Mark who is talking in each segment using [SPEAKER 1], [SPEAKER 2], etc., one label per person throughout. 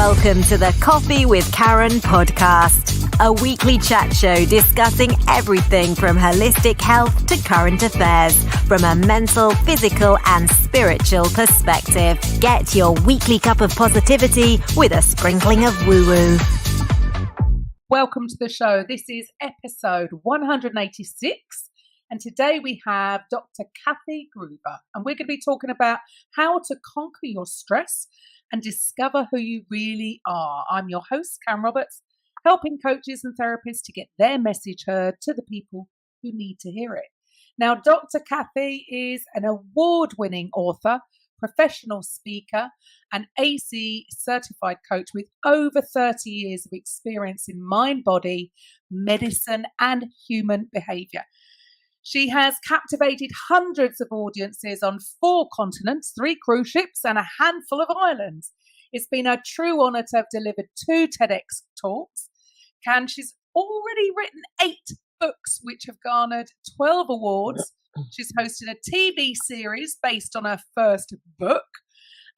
[SPEAKER 1] Welcome to the Coffee with Karen podcast, a weekly chat show discussing everything from holistic health to current affairs from a mental, physical, and spiritual perspective. Get your weekly cup of positivity with a sprinkling of woo-woo.
[SPEAKER 2] Welcome to the show. This is episode 186. And today we have Dr. Kathy Gruver, and we're going to be talking about how to conquer your stress and discover who you really are. I'm your host, Karen Roberts, helping coaches and therapists to get their message heard to the people who need to hear it. Now, Dr. Kathy is an award-winning author, professional speaker, and AC certified coach with over 30 years of experience in mind, body, medicine, and human behavior. She has captivated hundreds of audiences on 4 continents, 3 cruise ships, and a handful of islands. It's been a true honor to have delivered 2 TEDx talks. She's already written 8 books, which have garnered 12 awards. She's hosted a TV series based on her first book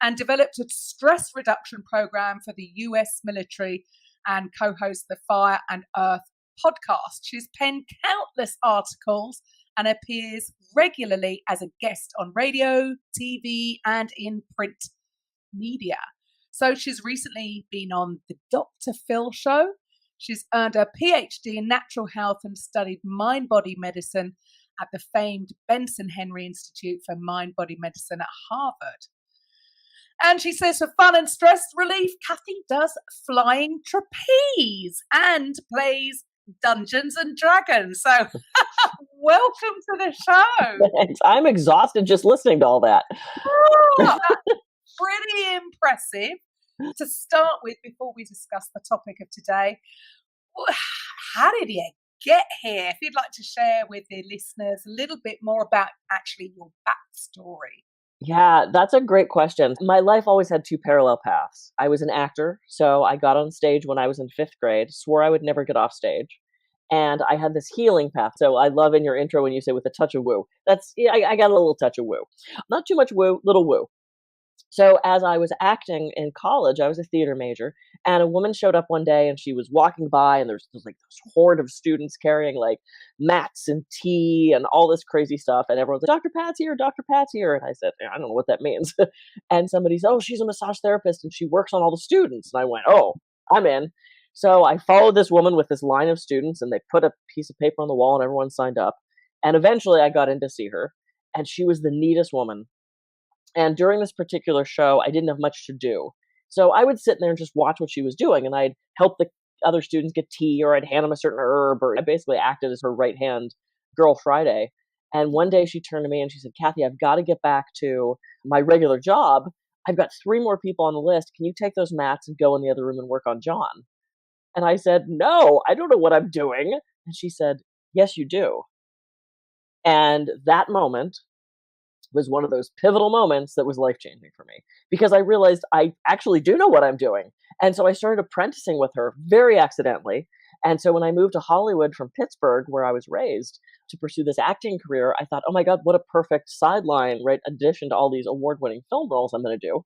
[SPEAKER 2] and developed a stress reduction program for the US military and co-hosts the Fire and Earth podcast. She's penned countless articles and appears regularly as a guest on radio, TV, and in print media. So she's recently been on the Dr. Phil show. She's earned a PhD in natural health and studied mind-body medicine at the famed Benson Henry Institute for Mind-Body Medicine at Harvard. And she says for fun and stress relief, Kathy does flying trapeze and plays Dungeons and Dragons. So welcome to the show.
[SPEAKER 3] Thanks. I'm exhausted just listening to all that.
[SPEAKER 2] Oh, that's pretty impressive. To start with, before we discuss the topic of today, how did you get here? If you'd like to share with the listeners a little bit more about actually your backstory.
[SPEAKER 3] Yeah, that's a great question. My life always had 2 parallel paths. I was an actor, so I got on stage when I was in 5th grade, swore I would never get off stage. And I had this healing path. So I love in your intro when you say with a touch of woo. I got a little touch of woo. Not too much woo, little woo. So as I was acting in college, I was a theater major, and a woman showed up one day and she was walking by, and there's like this horde of students carrying like mats and tea and all this crazy stuff. And everyone's like, Dr. Pat's here, Dr. Pat's here. And I said, I don't know what that means. And somebody said, oh, she's a massage therapist and she works on all the students. And I went, oh, I'm in. So I followed this woman with this line of students, and they put a piece of paper on the wall and everyone signed up. And eventually I got in to see her, and she was the neatest woman. And during this particular show, I didn't have much to do. So I would sit there and just watch what she was doing, and I'd help the other students get tea, or I'd hand them a certain herb, or I basically acted as her right hand girl Friday. And one day she turned to me and she said, Kathy, I've got to get back to my regular job. I've got 3 more people on the list. Can you take those mats and go in the other room and work on John? And I said, no, I don't know what I'm doing. And she said, yes, you do. And that moment was one of those pivotal moments that was life-changing for me, because I realized I actually do know what I'm doing. And so I started apprenticing with her very accidentally. And so when I moved to Hollywood from Pittsburgh, where I was raised, to pursue this acting career, I thought, oh my God, what a perfect sideline, right? Addition to all these award-winning film roles I'm going to do.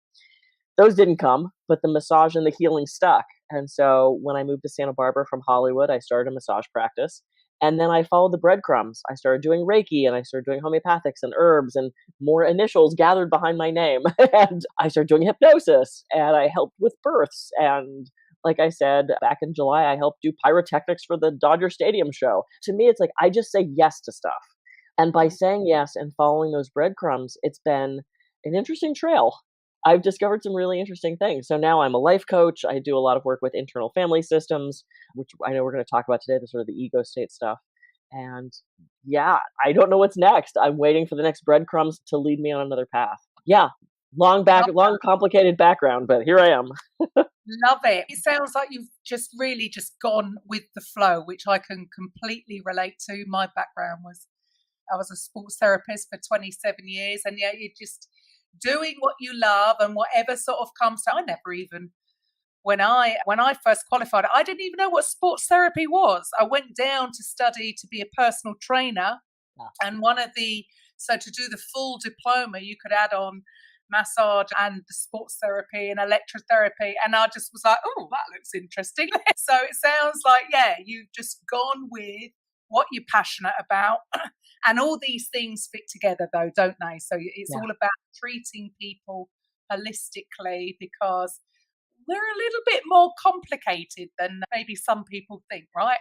[SPEAKER 3] Those didn't come, but the massage and the healing stuck. And so when I moved to Santa Barbara from Hollywood, I started a massage practice. And then I followed the breadcrumbs. I started doing reiki, and I started doing homeopathics and herbs, and more initials gathered behind my name. And I started doing hypnosis, and I helped with births. And like I said, back in July, I helped do pyrotechnics for the Dodger Stadium show. To me, it's like I just say yes to stuff. And by saying yes and following those breadcrumbs, it's been an interesting trail. I've discovered some really interesting things. So now I'm a life coach. I do a lot of work with internal family systems, which I know we're going to talk about today, the sort of the ego state stuff. And yeah, I don't know what's next. I'm waiting for the next breadcrumbs to lead me on another path. Yeah, long, complicated background, but here I am.
[SPEAKER 2] Love it. It sounds like you've just really just gone with the flow, which I can completely relate to. My background was, I was a sports therapist for 27 years, and yeah, you just doing what you love, and whatever sort of comes to. I never even, when I first qualified, I didn't even know what sports therapy was. I went down to study to be a personal trainer, and so to do the full diploma, you could add on massage and the sports therapy and electrotherapy. And I just was like, oh, that looks interesting. So it sounds like, yeah, you've just gone with what you're passionate about. And all these things fit together, though, don't they? So it's all about treating people holistically, because we're a little bit more complicated than maybe some people think, right?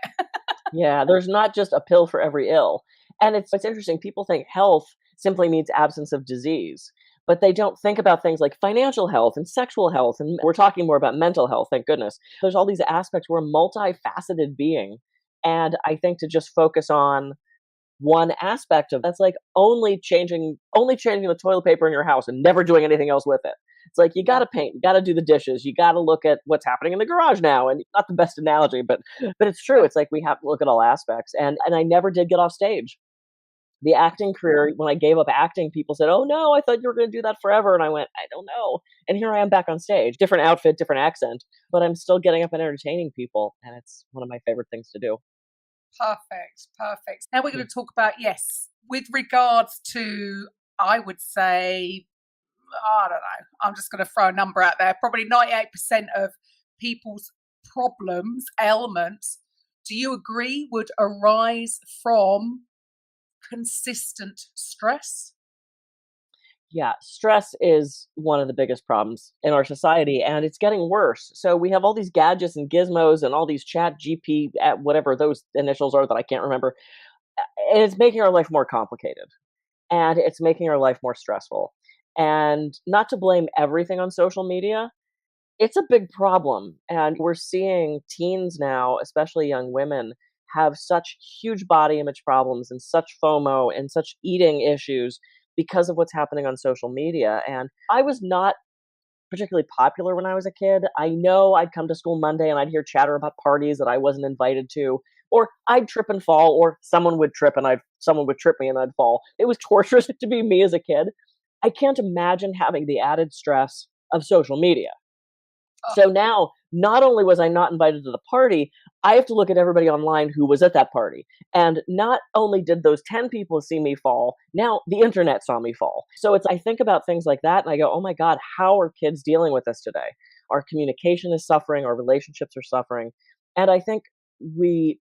[SPEAKER 3] Yeah, there's not just a pill for every ill. And it's interesting. People think health simply means absence of disease, but they don't think about things like financial health and sexual health. And we're talking more about mental health, thank goodness. There's all these aspects. We're a multifaceted being. And I think to just focus on one aspect of that's like only changing the toilet paper in your house and never doing anything else with it. It's like you got to paint, you got to do the dishes, you got to look at what's happening in the garage now. And not the best analogy, but it's true. It's like we have to look at all aspects. And I never did get off stage. The acting career, when I gave up acting, people said, "Oh no, I thought you were going to do that forever." And I went, "I don't know." And here I am back on stage, different outfit, different accent, but I'm still getting up and entertaining people, and it's one of my favorite things to do.
[SPEAKER 2] Perfect. Now we're going to talk about, yes, with regards to, I would say, I don't know, I'm just going to throw a number out there, probably 98% of people's problems, ailments, do you agree would arise from consistent stress?
[SPEAKER 3] Yeah, stress is one of the biggest problems in our society, and it's getting worse. So we have all these gadgets and gizmos and all these chat GP, at whatever those initials are that I can't remember. And it's making our life more complicated, and it's making our life more stressful. And not to blame everything on social media, it's a big problem. And we're seeing teens now, especially young women, have such huge body image problems and such FOMO and such eating issues because of what's happening on social media. And I was not particularly popular when I was a kid. I know I'd come to school Monday and I'd hear chatter about parties that I wasn't invited to, or I'd trip and fall, or someone would trip and someone would trip me and I'd fall. It was torturous to be me as a kid. I can't imagine having the added stress of social media. So now, not only was I not invited to the party, I have to look at everybody online who was at that party. And not only did those 10 people see me fall, now the internet saw me fall. So I think about things like that and I go, oh my God, how are kids dealing with this today? Our communication is suffering, our relationships are suffering. And I think we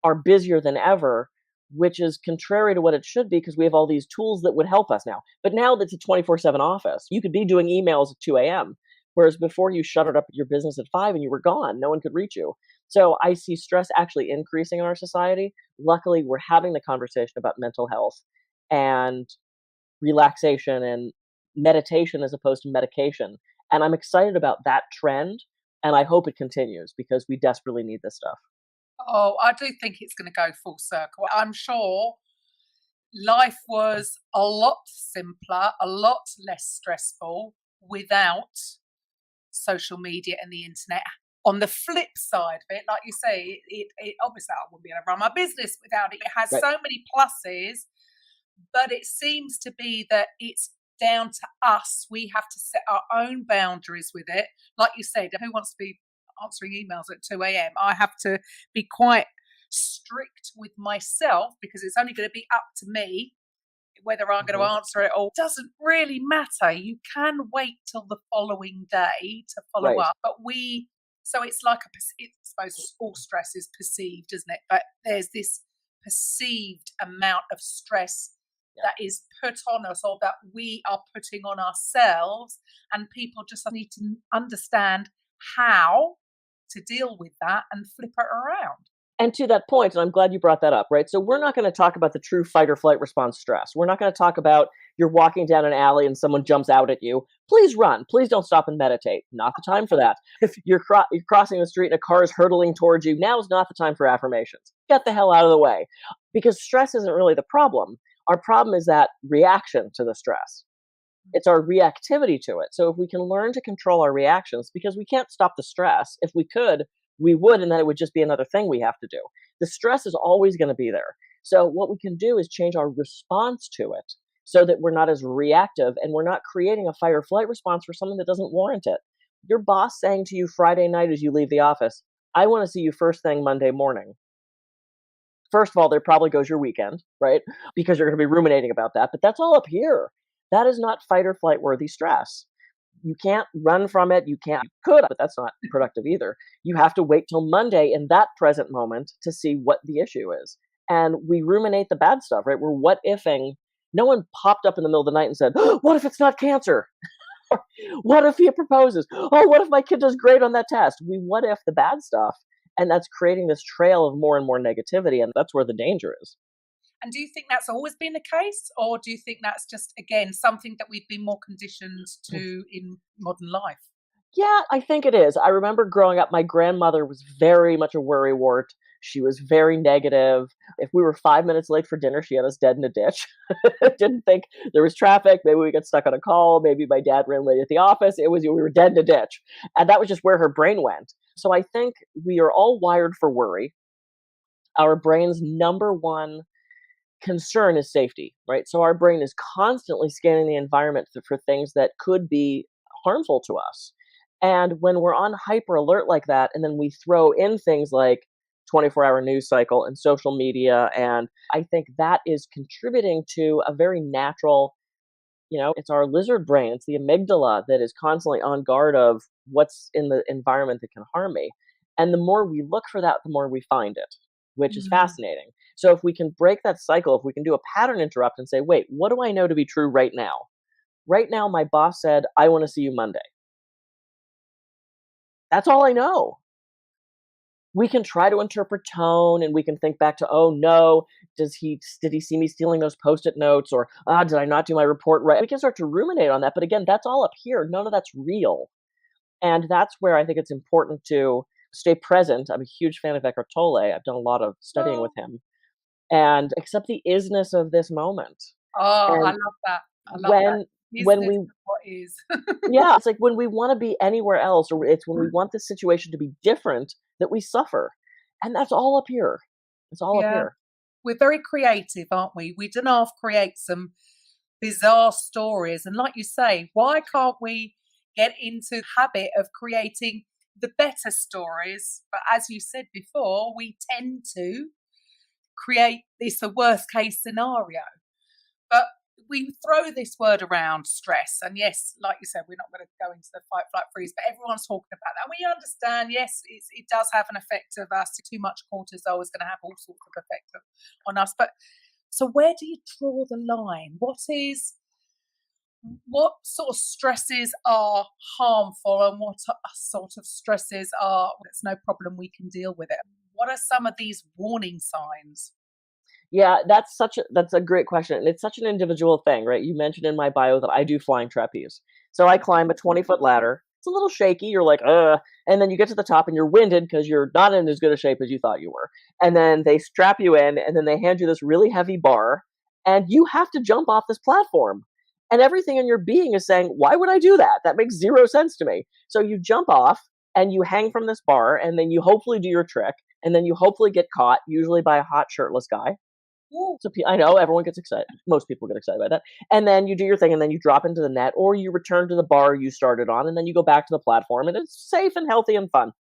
[SPEAKER 3] are busier than ever, which is contrary to what it should be, because we have all these tools that would help us now. But now that's a 24/7 office. You could be doing emails at 2 a.m., whereas before you shuttered up your business at 5 and you were gone. No one could reach you. So I see stress actually increasing in our society. Luckily, we're having the conversation about mental health and relaxation and meditation as opposed to medication. And I'm excited about that trend. And I hope it continues because we desperately need this stuff.
[SPEAKER 2] Oh, I do think it's going to go full circle. I'm sure life was a lot simpler, a lot less stressful without social media and the internet. On the flip side of it, like you say, it obviously I wouldn't be able to run my business without it. It has so many pluses, but it seems to be that it's down to us. We have to set our own boundaries with it. Like you said, who wants to be answering emails at 2 a.m.? I have to be quite strict with myself because it's only going to be up to me whether I'm going to answer it or doesn't really matter. You can wait till the following day to follow up. But so it's like I suppose all stress is perceived, isn't it? But there's this perceived amount of stress that is put on us or that we are putting on ourselves. And people just need to understand how to deal with that and flip it around.
[SPEAKER 3] And to that point, and I'm glad you brought that up, right? So we're not going to talk about the true fight or flight response stress. We're not going to talk about you're walking down an alley and someone jumps out at you. Please run. Please don't stop and meditate. Not the time for that. If you're crossing the street and a car is hurtling towards you, now is not the time for affirmations. Get the hell out of the way. Because stress isn't really the problem. Our problem is that reaction to the stress. It's our reactivity to it. So if we can learn to control our reactions, because we can't stop the stress. If we could, we would, and then it would just be another thing we have to do. The stress is always going to be there. So what we can do is change our response to it so that we're not as reactive and we're not creating a fight or flight response for something that doesn't warrant it. Your boss saying to you Friday night as you leave the office, I want to see you first thing Monday morning. First of all, there probably goes your weekend, right? Because you're going to be ruminating about that, but that's all up here. That is not fight or flight worthy stress. You can't run from it. You could, but that's not productive either. You have to wait till Monday in that present moment to see what the issue is. And we ruminate the bad stuff, right? We're what ifing. No one popped up in the middle of the night and said, oh, what if it's not cancer? What if he proposes? Oh, what if my kid does great on that test? We what if the bad stuff. And that's creating this trail of more and more negativity. And that's where the danger is.
[SPEAKER 2] And do you think that's always been the case? Or do you think that's just, again, something that we've been more conditioned to in modern life?
[SPEAKER 3] Yeah, I think it is. I remember growing up, my grandmother was very much a worrywart. She was very negative. If we were 5 minutes late for dinner, she had us dead in a ditch. Didn't think there was traffic. Maybe we got stuck on a call. Maybe my dad ran late at the office. We were dead in a ditch. And that was just where her brain went. So I think we are all wired for worry. Our brain's number one concern is safety, right? So our brain is constantly scanning the environment for things that could be harmful to us. And when we're on hyper alert like that, and then we throw in things like 24-hour news cycle and social media, and I think that is contributing to a very natural, it's our lizard brain, it's the amygdala that is constantly on guard of what's in the environment that can harm me. And the more we look for that, the more we find it, which is fascinating. So if we can break that cycle, if we can do a pattern interrupt and say, wait, what do I know to be true right now? Right now, my boss said, I want to see you Monday. That's all I know. We can try to interpret tone, and we can think back to, oh no, did he see me stealing those Post-it notes? Or, did I not do my report right? We can start to ruminate on that. But again, that's all up here. None of that's real. And that's where I think it's important to stay present. I'm a huge fan of Eckhart Tolle. I've done a lot of studying with him. And accept the isness of this moment.
[SPEAKER 2] Oh,
[SPEAKER 3] and
[SPEAKER 2] I love that. I love that.
[SPEAKER 3] When we
[SPEAKER 2] what is.
[SPEAKER 3] Yeah, it's like when we want to be anywhere else, or it's when we want the situation to be different that we suffer. And that's all up here. It's all up here.
[SPEAKER 2] We're very creative, aren't we? We don't half create some bizarre stories. And like you say, why can't we get into the habit of creating the better stories? But as you said before, we tend to create a worst case scenario. But we throw this word around, stress. And yes, like you said, we're not going to go into the fight, flight, freeze, but everyone's talking about that. And we understand, yes, it does have an effect of us. Too much cortisol is going to have all sorts of effect on us. But so where do you draw the line? What sort of stresses are harmful, and what sort of stresses are, it's no problem, we can deal with it? What are some of these warning signs?
[SPEAKER 3] Yeah, that's a great question. And it's such an individual thing, right? You mentioned in my bio that I do flying trapeze. So I climb a 20-foot ladder. It's a little shaky. You're like, and then you get to the top and you're winded because you're not in as good a shape as you thought you were. And then they strap you in, and then they hand you this really heavy bar, and you have to jump off this platform. And everything in your being is saying, why would I do that? That makes zero sense to me. So you jump off and you hang from this bar, and then you hopefully do your trick, and then you hopefully get caught, usually by a hot shirtless guy. So I know everyone gets excited. Most people get excited by that. And then you do your thing, and then you drop into the net, or you return to the bar you started on, and then you go back to the platform, and it's safe and healthy and fun.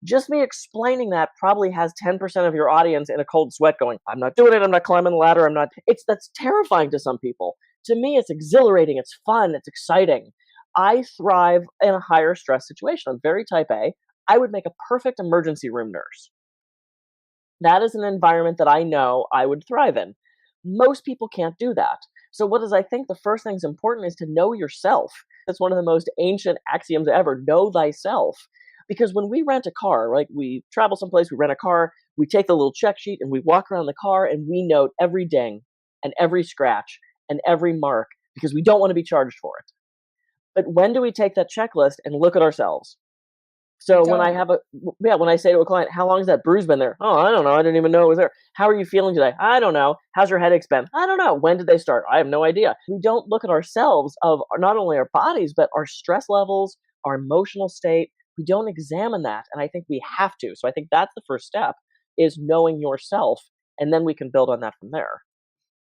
[SPEAKER 3] Just me explaining that probably has 10% of your audience in a cold sweat going, I'm not doing it. I'm not climbing the ladder. That's terrifying to some people. To me, it's exhilarating. It's fun. It's exciting. I thrive in a higher stress situation. I'm very type A. I would make a perfect emergency room nurse. That is an environment that I know I would thrive in. Most people can't do that. So I think the first thing that's important is to know yourself. That's one of the most ancient axioms ever. Know thyself. Because when we rent a car, right, we travel someplace, we rent a car, we take the little check sheet and we walk around the car and we note every ding and every scratch and every mark because we don't want to be charged for it. But when do we take that checklist and look at ourselves? So when I say to a client, how long has that bruise been there? Oh, I don't know. I didn't even know it was there. How are you feeling today? I don't know. How's your headaches been? I don't know. When did they start? I have no idea. We don't look at ourselves of not only our bodies, but our stress levels, our emotional state. We don't examine that. And I think we have to. So I think that's the first step, is knowing yourself. And then we can build on that from there.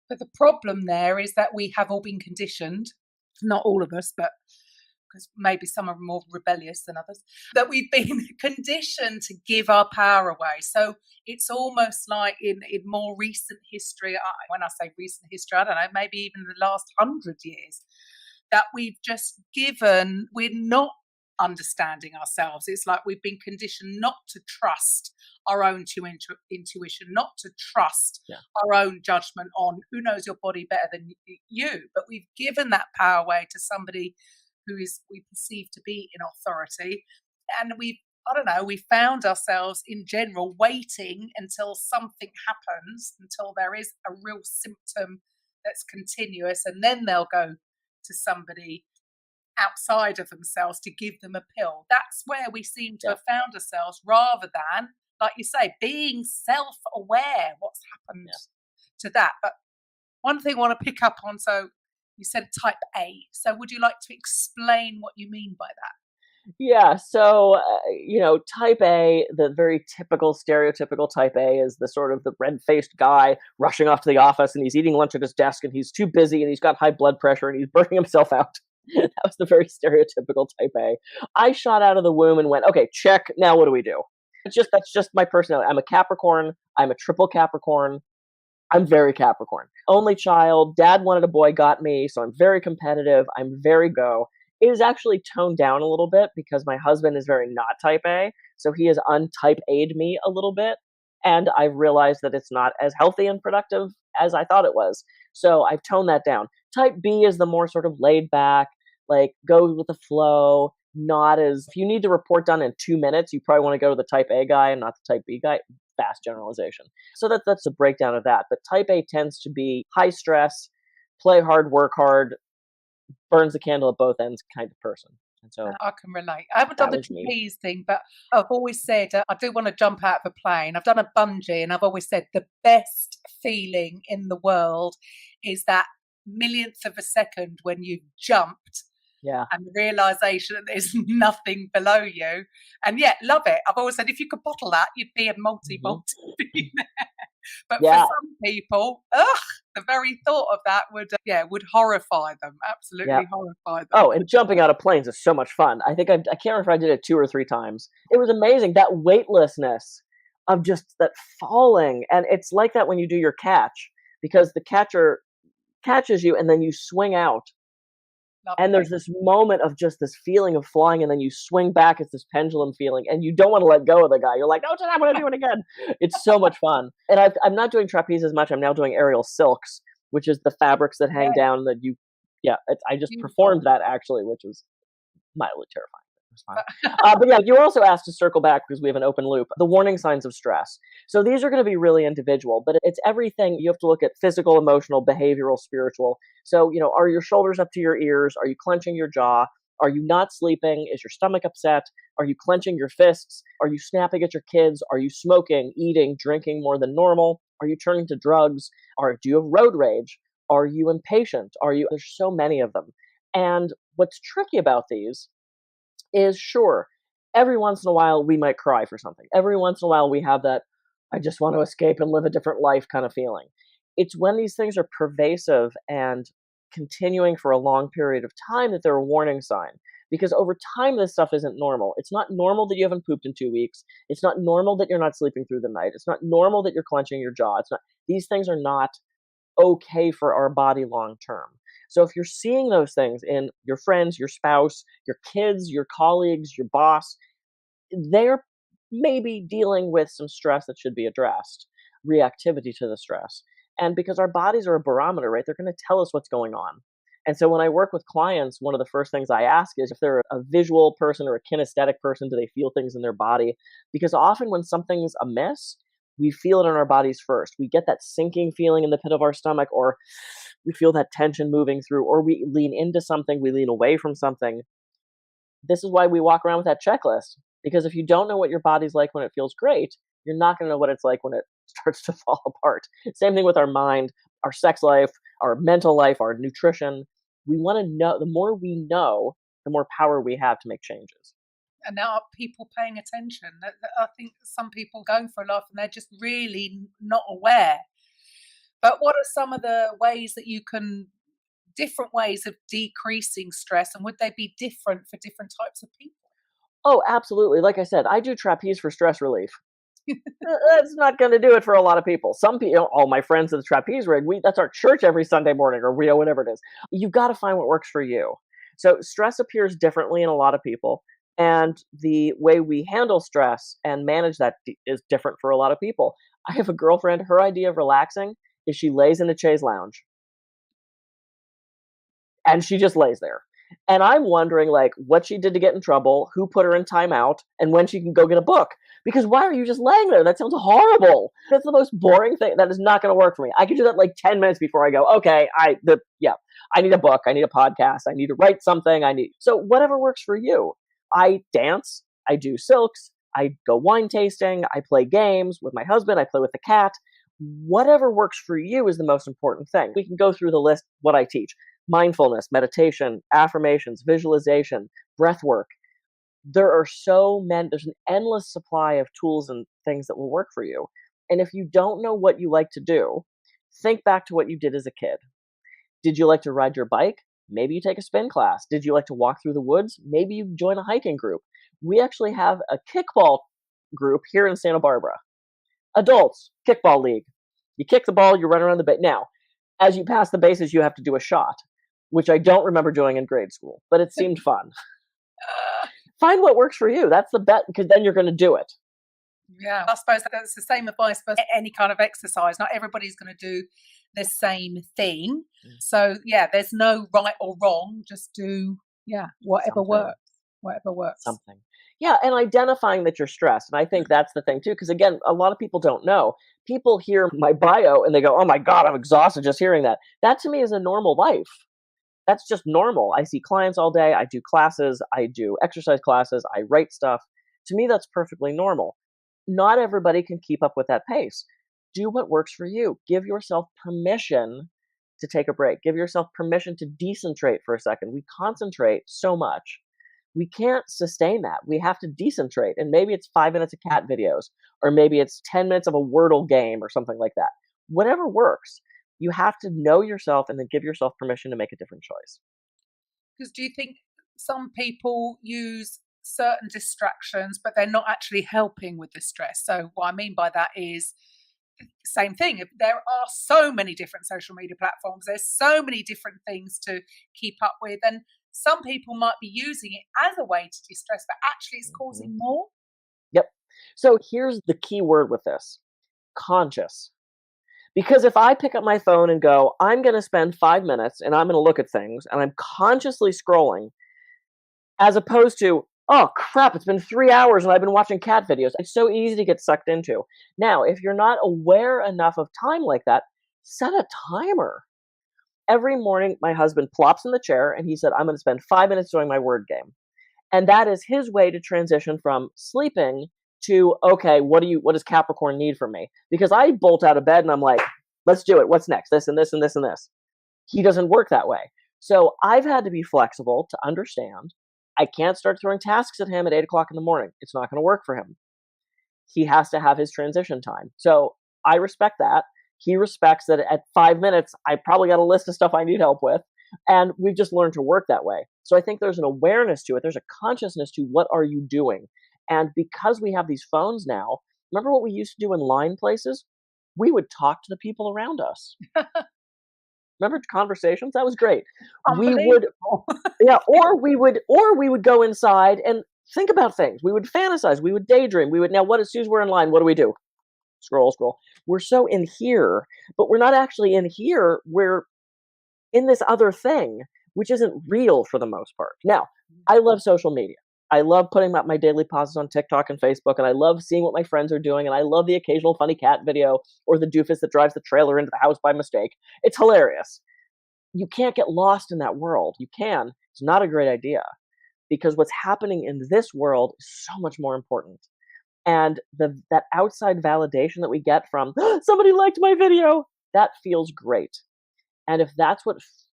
[SPEAKER 2] But the problem there is that we have all been conditioned, not all of us, but because maybe some are more rebellious than others, that we've been conditioned to give our power away. So it's almost like in more recent history, when I say recent history, I don't know, maybe even the last 100 years, that we've just given, we're not understanding ourselves. It's like we've been conditioned not to trust our own intuition, not to trust our own judgment on who knows your body better than you. But we've given that power away to somebody who is we perceive to be in authority. And we found ourselves in general waiting until something happens, until there is a real symptom that's continuous, and then they'll go to somebody outside of themselves to give them a pill. That's where we seem to have found ourselves, rather than, like you say, being self-aware what's happened to that. But one thing I want to pick up on, so you said type A. So would you like to explain what you mean by that?
[SPEAKER 3] Yeah, so, type A, the very typical, stereotypical type A is the sort of the red-faced guy rushing off to the office, and he's eating lunch at his desk, and he's too busy, and he's got high blood pressure, and he's burning himself out. That was the very stereotypical type A. I shot out of the womb and went, okay, check, now what do we do? That's just my personality. I'm a Capricorn. I'm a triple Capricorn. I'm very Capricorn. Only child. Dad wanted a boy, got me, so I'm very competitive. I'm very go. It is actually toned down a little bit because my husband is very not type A, so he has untype A'd me a little bit, and I've realized that it's not as healthy and productive as I thought it was. So I've toned that down. Type B is the more sort of laid back, like goes with the flow, not as, if you need the report done in 2 minutes, you probably want to go to the type A guy and not the type B guy. Fast generalization. So that's a breakdown of that. But type A tends to be high stress, play hard, work hard, burns the candle at both ends kind of person. And so
[SPEAKER 2] I can relate. I haven't done the trapeze thing, but I've always said I do want to jump out of a plane. I've done a bungee, and I've always said the best feeling in the world is that millionth of a second when you've jumped.
[SPEAKER 3] Yeah.
[SPEAKER 2] And the realization that there's nothing below you. And love it. I've always said if you could bottle that, you'd be a multi-billionaire. But for some people, the very thought of that would horrify them. Absolutely horrify them.
[SPEAKER 3] Oh, and jumping out of planes is so much fun. I can't remember if I did it 2 or 3 times. It was amazing. That weightlessness of just that falling. And it's like that when you do your catch, because the catcher catches you and then you swing out. And there's this moment of just this feeling of flying, and then you swing back. It's this pendulum feeling, and you don't want to let go of the guy. You're like, no, I want to do it again. It's so much fun. And I'm not doing trapeze as much. I'm now doing aerial silks, which is the fabrics that hang down that you, I just performed that actually, which was mildly terrifying. But you also asked to circle back because we have an open loop. The warning signs of stress. So these are going to be really individual, but it's everything. You have to look at physical, emotional, behavioral, spiritual. So, are your shoulders up to your ears? Are you clenching your jaw? Are you not sleeping? Is your stomach upset? Are you clenching your fists? Are you snapping at your kids? Are you smoking, eating, drinking more than normal? Are you turning to drugs? Or do you have road rage? Are you impatient? There's so many of them. And what's tricky about these is, sure, every once in a while we might cry for something. Every once in a while we have that, I just want to escape and live a different life kind of feeling. It's when these things are pervasive and continuing for a long period of time that they're a warning sign. Because over time, this stuff isn't normal. It's not normal that you haven't pooped in 2 weeks. It's not normal that you're not sleeping through the night. It's not normal that you're clenching your jaw. These things are not okay for our body long term. So if you're seeing those things in your friends, your spouse, your kids, your colleagues, your boss, they're maybe dealing with some stress that should be addressed, reactivity to the stress. And because our bodies are a barometer, right, they're going to tell us what's going on. And so when I work with clients, one of the first things I ask is if they're a visual person or a kinesthetic person, do they feel things in their body? Because often when something's amiss, we feel it in our bodies first. We get that sinking feeling in the pit of our stomach, or we feel that tension moving through, or we lean into something, we lean away from something. This is why we walk around with that checklist. Because if you don't know what your body's like when it feels great, you're not going to know what it's like when it starts to fall apart. Same thing with our mind, our sex life, our mental life, our nutrition. We want to know, the more we know, the more power we have to make changes.
[SPEAKER 2] And now are people paying attention? I think some people going for a laugh and they're just really not aware. But what are some of the ways that you can different ways of decreasing stress, and would they be different for different types of people?
[SPEAKER 3] Oh, absolutely. Like I said, I do trapeze for stress relief. That's not going to do it for a lot of people. Some people, all my friends at the trapeze rig, that's our church every Sunday morning, or whatever it is. You've got to find what works for you. So stress appears differently in a lot of people, and the way we handle stress and manage that is different for a lot of people. I have a girlfriend, her idea of relaxing is she lays in a chaise lounge. And she just lays there. And I'm wondering, like, what she did to get in trouble, who put her in timeout, and when she can go get a book. Because why are you just laying there? That sounds horrible. That's the most boring thing. That is not going to work for me. I can do that like 10 minutes before I go, okay, I need a book. I need a podcast. I need to write something. So whatever works for you. I dance. I do silks. I go wine tasting. I play games with my husband. I play with the cat. Whatever works for you is the most important thing. We can go through the list, what I teach. Mindfulness, meditation, affirmations, visualization, breath work. There are there's an endless supply of tools and things that will work for you. And if you don't know what you like to do, think back to what you did as a kid. Did you like to ride your bike? Maybe you take a spin class. Did you like to walk through the woods? Maybe you join a hiking group. We actually have a kickball group here in Santa Barbara. Adults, kickball league. You kick the ball, you run around the base. Now, as you pass the bases, you have to do a shot, which I don't remember doing in grade school, but it seemed fun. Find what works for you. That's the bet, because then you're going to do it.
[SPEAKER 2] Yeah, I suppose that's the same advice for any kind of exercise. Not everybody's going to do the same thing. So, yeah, there's no right or wrong. Just do, whatever works. Whatever works.
[SPEAKER 3] Something. Yeah, and identifying that you're stressed. And I think that's the thing, too, because, again, a lot of people don't know. People hear my bio and they go, oh, my God, I'm exhausted just hearing that. That, to me, is a normal life. That's just normal. I see clients all day. I do classes. I do exercise classes. I write stuff. To me, that's perfectly normal. Not everybody can keep up with that pace. Do what works for you. Give yourself permission to take a break. Give yourself permission to decentrate for a second. We concentrate so much. We can't sustain that. We have to decentrate. And maybe it's 5 minutes of cat videos, or maybe it's 10 minutes of a Wordle game or something like that. Whatever works. You have to know yourself and then give yourself permission to make a different choice.
[SPEAKER 2] Because do you think some people use certain distractions, but they're not actually helping with the stress? So what I mean by that is, same thing. There are so many different social media platforms. There's so many different things to keep up with. And some people might be using it as a way to distress, but actually it's causing more.
[SPEAKER 3] Yep. So here's the key word with this: conscious. Because if I pick up my phone and go, I'm going to spend 5 minutes and I'm going to look at things, and I'm consciously scrolling, as opposed to, oh crap, it's been 3 hours and I've been watching cat videos. It's so easy to get sucked into. Now, if you're not aware enough of time like that, set a timer. Every morning, my husband plops in the chair and he said, I'm going to spend 5 minutes doing my word game. And that is his way to transition from sleeping to, okay, what does Capricorn need from me? Because I bolt out of bed and I'm like, let's do it. What's next? This and this and this and this. He doesn't work that way. So I've had to be flexible to understand I can't start throwing tasks at him at 8 o'clock in the morning. It's not going to work for him. He has to have his transition time. So I respect that. He respects that at 5 minutes, I probably got a list of stuff I need help with. And we've just learned to work that way. So I think there's an awareness to it. There's a consciousness to what are you doing? And because we have these phones now, remember what we used to do in line places? We would talk to the people around us. Remember conversations? That was great. We would, or we would go inside and think about things. We would fantasize. We would daydream. Now what as soon as we're in line, what do? Scroll. We're so in here, but we're not actually in here. We're in this other thing, which isn't real for the most part. Now, I love social media. I love putting up my daily posts on TikTok and Facebook, and I love seeing what my friends are doing, and I love the occasional funny cat video or the doofus that drives the trailer into the house by mistake. It's hilarious. You can't get lost in that world. You can. It's not a great idea, because what's happening in this world is so much more important. And that outside validation that we get from, somebody liked my video, that feels great. And if that's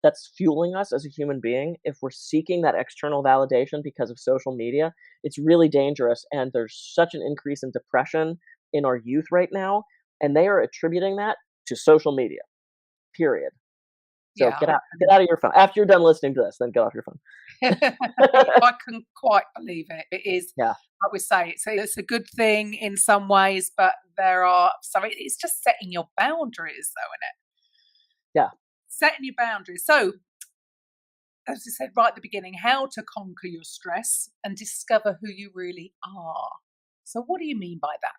[SPEAKER 3] that's fueling us as a human being, if we're seeking that external validation because of social media, it's really dangerous. And there's such an increase in depression in our youth right now. And they are attributing that to social media, period. So
[SPEAKER 2] Yeah.
[SPEAKER 3] get out of your phone. After you're done listening to this, then get off your phone.
[SPEAKER 2] I can quite believe it. It is,
[SPEAKER 3] Yeah.
[SPEAKER 2] I would say, it's a good thing in some ways, but there are some, it's just setting your boundaries, though, isn't it?
[SPEAKER 3] Yeah.
[SPEAKER 2] Setting your boundaries. So, as I said right at the beginning, how to conquer your stress and discover who you really are. So, what do you mean by that?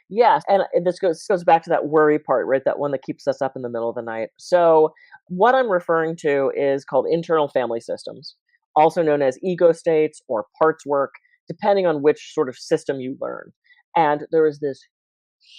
[SPEAKER 3] Yes, and this goes back to that worry part, right? That one that keeps us up in the middle of the night. So, what I'm referring to is called internal family systems, also known as ego states or parts work, depending on which sort of system you learn. And there is this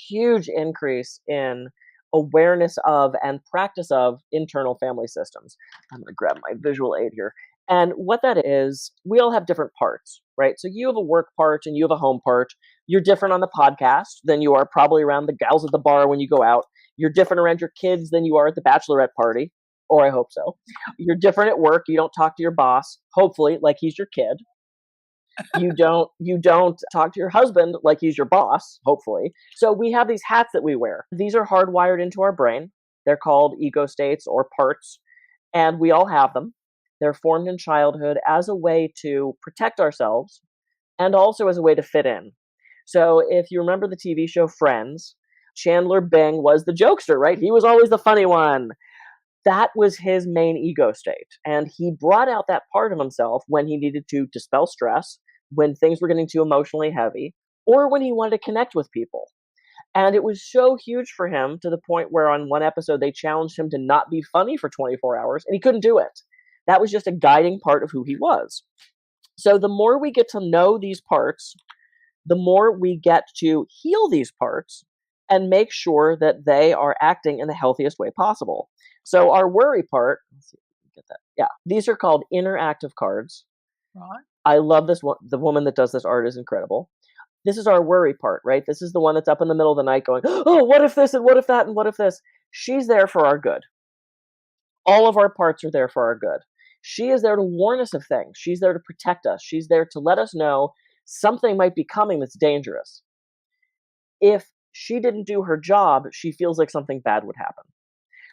[SPEAKER 3] huge increase in awareness of and practice of internal family systems. I'm going to grab my visual aid here. And what that is, we all have different parts, right? So you have a work part and you have a home part. You're different on the podcast than you are probably around the gals at the bar when you go out. You're different around your kids than you are at the bachelorette party, or I hope so. You're different at work. You don't talk to your boss, hopefully, like he's your kid. You don't talk to your husband like he's your boss, hopefully. So we have these hats that we wear. These are hardwired into our brain. They're called ego states or parts, and we all have them. They're formed in childhood as a way to protect ourselves and also as a way to fit in. So if you remember the TV show Friends, Chandler Bing was the jokester, right? He was always the funny one. That was his main ego state. And he brought out that part of himself when he needed to dispel stress, when things were getting too emotionally heavy, or when he wanted to connect with people. And it was so huge for him to the point where on one episode they challenged him to not be funny for 24 hours, and he couldn't do it. That was just a guiding part of who he was. So the more we get to know these parts, the more we get to heal these parts and make sure that they are acting in the healthiest way possible. So our worry part, let's see if we can get that. Yeah, these are called interactive cards.
[SPEAKER 2] Right.
[SPEAKER 3] I love this one. The woman that does this art is incredible. This is our worry part, right? This is the one that's up in the middle of the night going, oh, what if this and what if that and what if this? She's there for our good. All of our parts are there for our good. She is there to warn us of things. She's there to protect us. She's there to let us know something might be coming that's dangerous. If she didn't do her job, she feels like something bad would happen.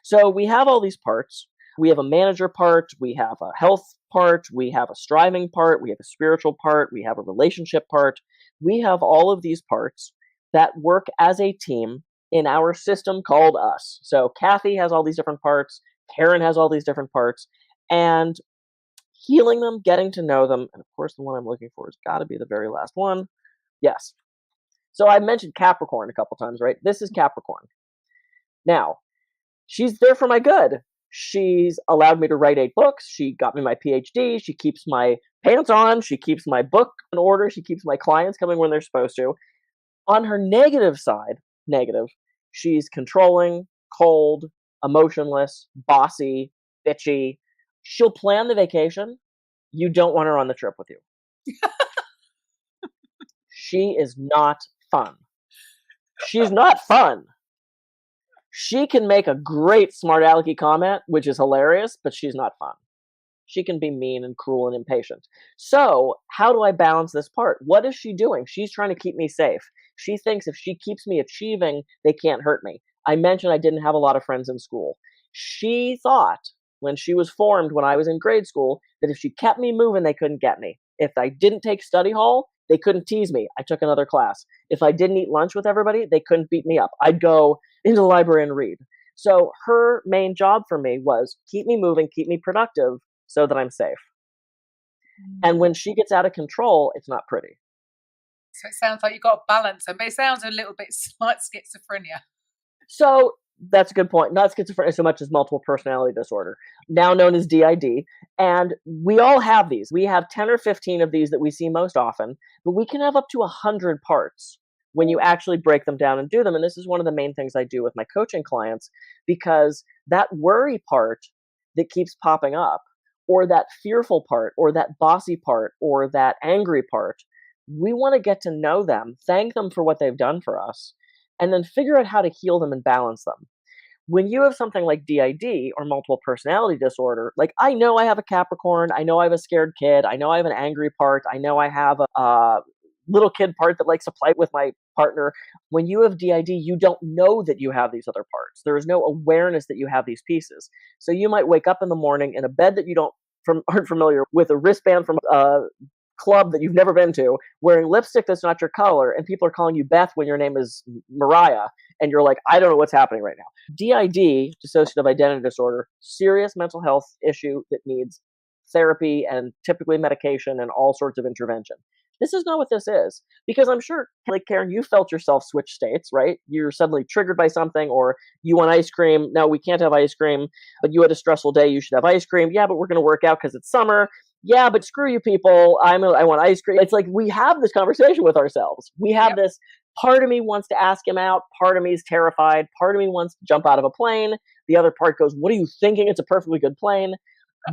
[SPEAKER 3] So we have all these parts. We have a manager part, we have a health part, we have a striving part, we have a spiritual part, we have a relationship part. We have all of these parts that work as a team in our system called us. So Kathy has all these different parts, Karen has all these different parts, and healing them, getting to know them, and of course the one I'm looking for has got to be the very last one. Yes. So I mentioned Capricorn a couple times, right? This is Capricorn. Now, she's there for my good. She's allowed me to write 8 books. She got me my PhD. She keeps my pants on. She keeps my book in order. She keeps my clients coming when they're supposed to. On her negative side, she's controlling, cold, emotionless, bossy, bitchy. She'll plan the vacation. You don't want her on the trip with you. She is not fun. She's not fun. She can make a great smart alecky comment, which is hilarious, but she's not fun. She can be mean and cruel and impatient. So, how do I balance this part? What is she doing? She's trying to keep me safe. She thinks if she keeps me achieving, they can't hurt me. I mentioned I didn't have a lot of friends in school. She thought, when she was formed when I was in grade school, that if she kept me moving, they couldn't get me. If I didn't take study hall, they couldn't tease me. I took another class. If I didn't eat lunch with everybody, they couldn't beat me up. I'd go into the library and read. So her main job for me was keep me moving, keep me productive so that I'm safe. And when she gets out of control, it's not pretty.
[SPEAKER 2] So it sounds like you've got a balance, but it sounds a little bit like schizophrenia.
[SPEAKER 3] So that's a good point. Not schizophrenia so much as multiple personality disorder, now known as DID. And we all have these. We have 10 or 15 of these that we see most often, but we can have up to 100 parts when you actually break them down and do them. And this is one of the main things I do with my coaching clients, because that worry part that keeps popping up, or that fearful part, or that bossy part, or that angry part, we want to get to know them, thank them for what they've done for us, and then figure out how to heal them and balance them. When you have something like DID or multiple personality disorder, like I know I have a Capricorn, I know I have a scared kid, I know I have an angry part, I know I have a little kid part that likes to play with my partner. When you have DID, you don't know that you have these other parts. There is no awareness that you have these pieces. So you might wake up in the morning in a bed that you aren't familiar with, a wristband from a club that you've never been to, wearing lipstick that's not your color, and people are calling you Beth when your name is Mariah, and you're like, I don't know what's happening right now. DID, dissociative identity disorder, serious mental health issue that needs therapy and typically medication and all sorts of intervention. This is not what this is. Because I'm sure, like Karen, you felt yourself switch states, right? You're suddenly triggered by something, or you want ice cream. No, we can't have ice cream, but you had a stressful day. You should have ice cream. Yeah, but we're going to work out because it's summer. Yeah, but screw you people. I want ice cream. It's like we have this conversation with ourselves. We have this, part of me wants to ask him out. Part of me is terrified. Part of me wants to jump out of a plane. The other part goes, what are you thinking? It's a perfectly good plane.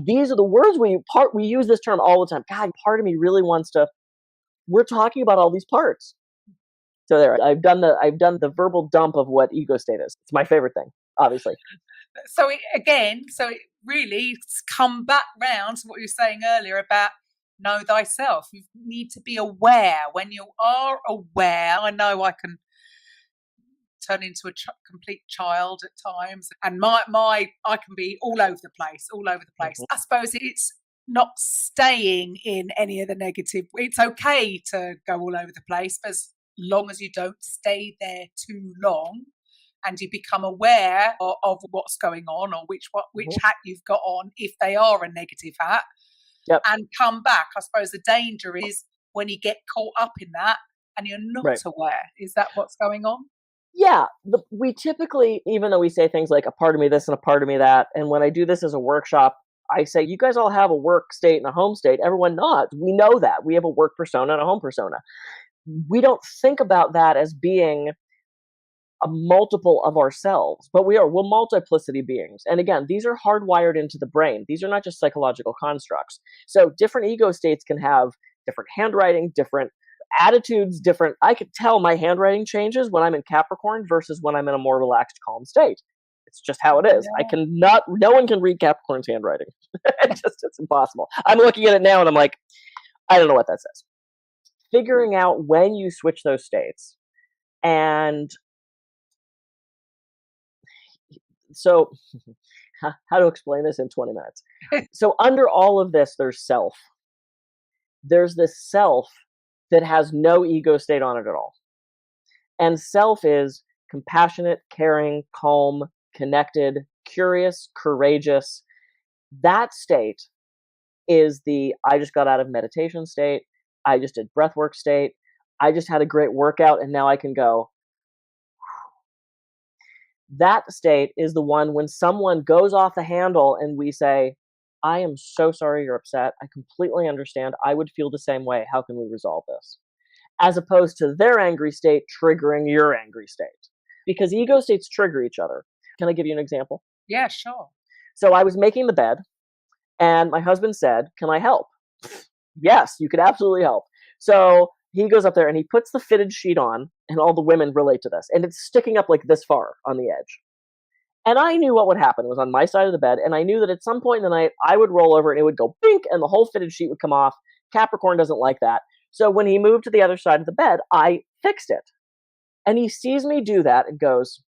[SPEAKER 3] These are the words we use this term all the time. God, part of me really wants to. We're talking about all these parts. So there, I've done the verbal dump of what ego state is. It's my favorite thing, obviously.
[SPEAKER 2] So it really come back round to what you were saying earlier about know thyself. You need to be aware. When you are aware, I know I can turn into a complete child at times, and I can be all over the place. Mm-hmm. I suppose it's not staying in any of the negative. It's okay to go all over the place, but as long as you don't stay there too long and you become aware of what's going on, or which hat you've got on, if they are a negative hat, and come back. I suppose the danger is when you get caught up in that and you're not aware. Is that what's going on?
[SPEAKER 3] Yeah, we typically, even though we say things like a part of me this and a part of me that, and when I do this as a workshop, I say, you guys all have a work state and a home state. Everyone nods. We know that. We have a work persona and a home persona. We don't think about that as being a multiple of ourselves, but we're multiplicity beings. And again, these are hardwired into the brain. These are not just psychological constructs. So different ego states can have different handwriting, different attitudes, different. I could tell my handwriting changes when I'm in Capricorn versus when I'm in a more relaxed, calm state. It's just how it is. Yeah. No one can read Capricorn's handwriting. It's impossible. I'm looking at it now and I'm like, I don't know what that says. Figuring out when you switch those states. And so, how to explain this in 20 minutes? So under all of this, there's self. There's this self that has no ego state on it at all. And self is compassionate, caring, calm, connected, curious, courageous. That state is the I just got out of meditation state. I just did breathwork state. I just had a great workout and now I can go. That state is the one when someone goes off the handle and we say, I am so sorry you're upset. I completely understand. I would feel the same way. How can we resolve this? As opposed to their angry state triggering your angry state. Because ego states trigger each other. Can I give you an example?
[SPEAKER 2] Yeah, sure.
[SPEAKER 3] So I was making the bed and my husband said, can I help? Yes, you could absolutely help. So he goes up there and he puts the fitted sheet on, and all the women relate to this. And it's sticking up like this far on the edge. And I knew what would happen. It was on my side of the bed. And I knew that at some point in the night, I would roll over and it would go bink and the whole fitted sheet would come off. Capricorn doesn't like that. So when he moved to the other side of the bed, I fixed it. And he sees me do that and goes,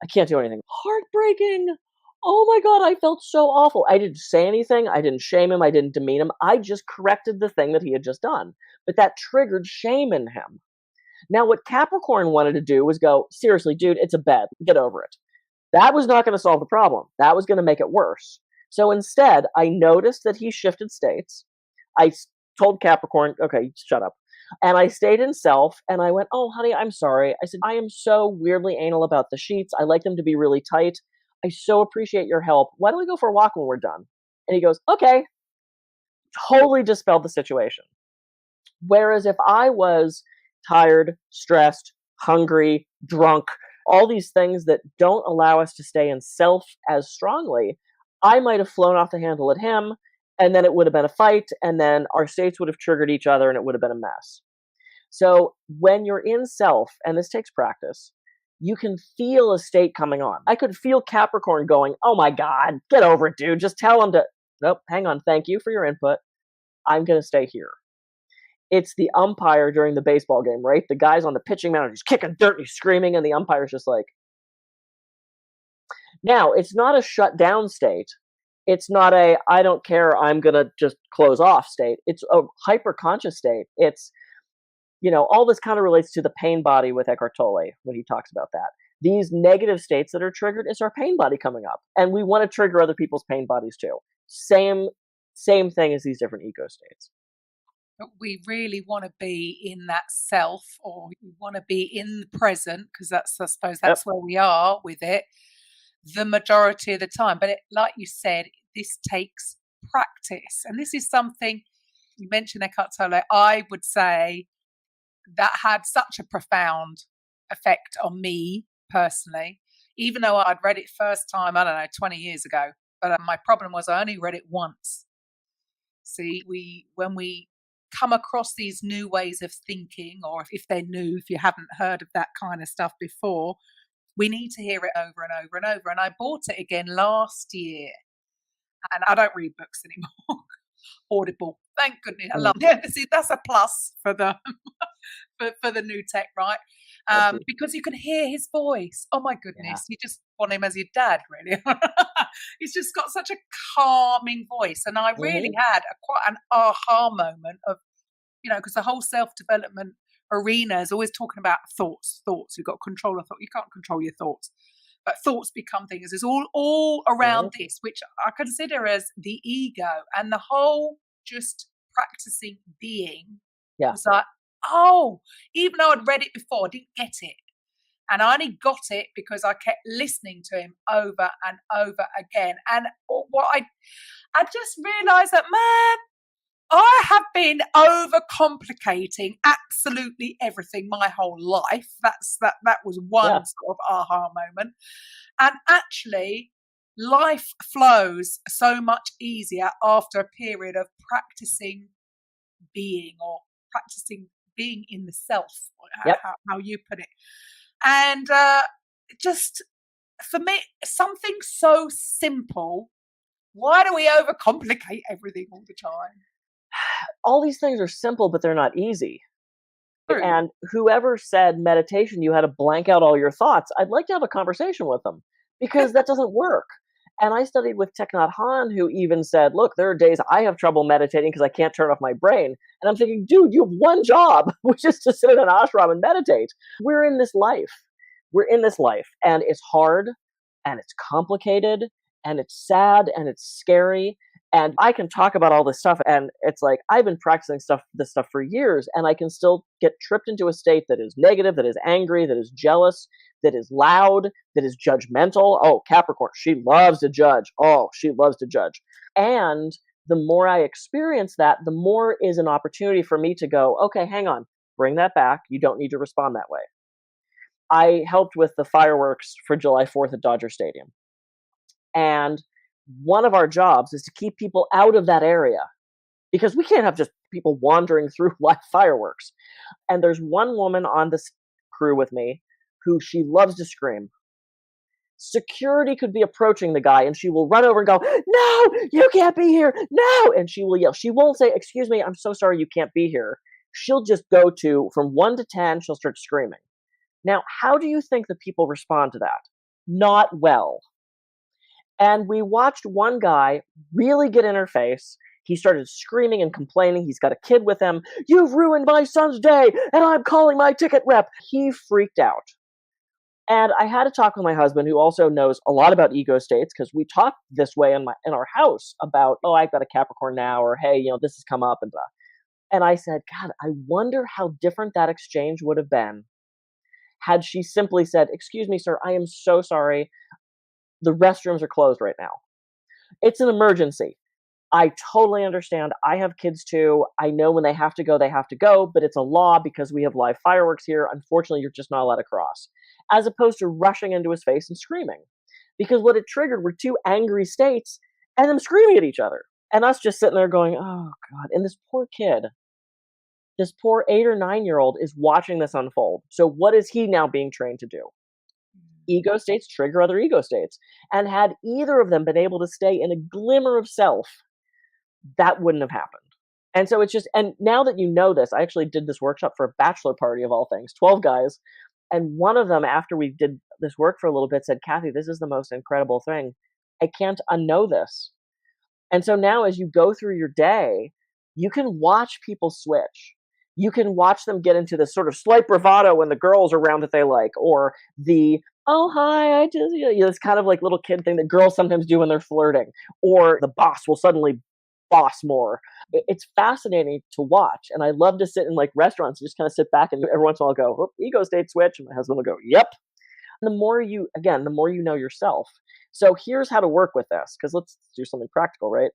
[SPEAKER 3] I can't do anything. Heartbreaking. Oh my God, I felt so awful. I didn't say anything. I didn't shame him. I didn't demean him. I just corrected the thing that he had just done. But that triggered shame in him. Now, what Capricorn wanted to do was go, seriously, dude, it's a bed. Get over it. That was not going to solve the problem. That was going to make it worse. So instead, I noticed that he shifted states. I told Capricorn, okay, shut up. And I stayed in self and I went, oh, honey, I'm sorry. I said, I am so weirdly anal about the sheets. I like them to be really tight. I so appreciate your help. Why don't we go for a walk when we're done? And he goes, okay. Totally dispelled the situation. Whereas if I was tired, stressed, hungry, drunk, all these things that don't allow us to stay in self as strongly, I might have flown off the handle at him, and then it would have been a fight, and then our states would have triggered each other, and it would have been a mess. So when you're in self, and this takes practice, you can feel a state coming on. I could feel Capricorn going, oh my God, get over it, dude. Just tell him to, nope, hang on, thank you for your input. I'm going to stay here. It's the umpire during the baseball game, right? The guy's on the pitching mound, he's kicking dirt, he's screaming, and the umpire's just like. Now, it's not a shut down state. It's not a, I don't care, I'm going to just close off state. It's a hyper conscious state. It's, all this kind of relates to the pain body with Eckhart Tolle when he talks about that. These negative states that are triggered is our pain body coming up. And we want to trigger other people's pain bodies too. Same thing as these different ego states.
[SPEAKER 2] But we really want to be in that self, or we want to be in the present, because I suppose that's where we are with it the majority of the time. But like you said, this takes practice. And this is something, you mentioned Eckhart Tolle, I would say that had such a profound effect on me personally, even though I'd read it first time, 20 years ago. But my problem was I only read it once. See, when we come across these new ways of thinking, or if they're new, if you haven't heard of that kind of stuff before, we need to hear it over and over and over. And I bought it again last year, and I don't read books anymore. Audible, thank goodness. I love it. See, that's a plus for the for the new tech, right? Because you can hear his voice. Oh my goodness, you just want him as your dad, really. He's just got such a calming voice, and I really had quite an aha moment of, because the whole self-development arena is always talking about thoughts. You've got control of thought. You can't control your thoughts, but thoughts become things. It's all around this, which I consider as the ego, and the whole just practicing being was like, even though I'd read it before, I didn't get it. And I only got it because I kept listening to him over and over again. And what I just realized that, man, I have been overcomplicating absolutely everything my whole life. That was one sort of aha moment. And actually, life flows so much easier after a period of practicing being, or practicing being in the self, how you put it. And just, for me, something so simple. Why do we overcomplicate everything all the time?
[SPEAKER 3] All these things are simple, but they're not easy.
[SPEAKER 2] True.
[SPEAKER 3] And whoever said meditation, you had to blank out all your thoughts, I'd like to have a conversation with them, because that doesn't work. And I studied with Thich Nhat Hanh, who even said, look, there are days I have trouble meditating because I can't turn off my brain. And I'm thinking, dude, you have one job, which is to sit in an ashram and meditate. We're in this life. And it's hard, and it's complicated, and it's sad, and it's scary. And I can talk about all this stuff, and it's like, I've been practicing this stuff for years, and I can still get tripped into a state that is negative, that is angry, that is jealous, that is loud, that is judgmental. Oh, Capricorn, she loves to judge. And the more I experience that, the more is an opportunity for me to go, okay, hang on, bring that back. You don't need to respond that way. I helped with the fireworks for July 4th at Dodger Stadium. And one of our jobs is to keep people out of that area, because we can't have just people wandering through live fireworks. And there's one woman on this crew with me who she loves to scream. Security could be approaching the guy, and she will run over and go, no, you can't be here. No. And she will yell. She won't say, excuse me, I'm so sorry you can't be here. She'll just go to, from 1 to 10, she'll start screaming. Now, how do you think the people respond to that? Not well. And we watched one guy really get in her face. He started screaming and complaining. He's got a kid with him. You've ruined my son's day, and I'm calling my ticket rep. He freaked out. And I had to talk with my husband, who also knows a lot about ego states, because we talk this way in our house about, oh, I've got a Capricorn now, or hey, this has come up and blah. And I said, God, I wonder how different that exchange would have been had she simply said, excuse me, sir, I am so sorry. The restrooms are closed right now. It's an emergency. I totally understand. I have kids too. I know when they have to go, but it's a law because we have live fireworks here. Unfortunately, you're just not allowed to cross. As opposed to rushing into his face and screaming. Because what it triggered were two angry states and them screaming at each other. And us just sitting there going, oh God. And this poor kid, this poor 8 or 9-year-old is watching this unfold. So what is he now being trained to do? Ego states trigger other ego states. And had either of them been able to stay in a glimmer of self, that wouldn't have happened. And so it's just, and now that you know this, I actually did this workshop for a bachelor party of all things, 12 guys. And one of them, after we did this work for a little bit, said, Kathy, this is the most incredible thing. I can't unknow this. And so now as you go through your day, you can watch people switch. You can watch them get into this sort of slight bravado when the girls are around that they like, or the, oh, hi, I just, this kind of like little kid thing that girls sometimes do when they're flirting, or the boss will suddenly boss more. It's fascinating to watch. And I love to sit in like restaurants and just kind of sit back and every once in a while go, oh, ego state switch. And my husband will go, yep. And the more you know yourself. So here's how to work with this, because let's do something practical, right?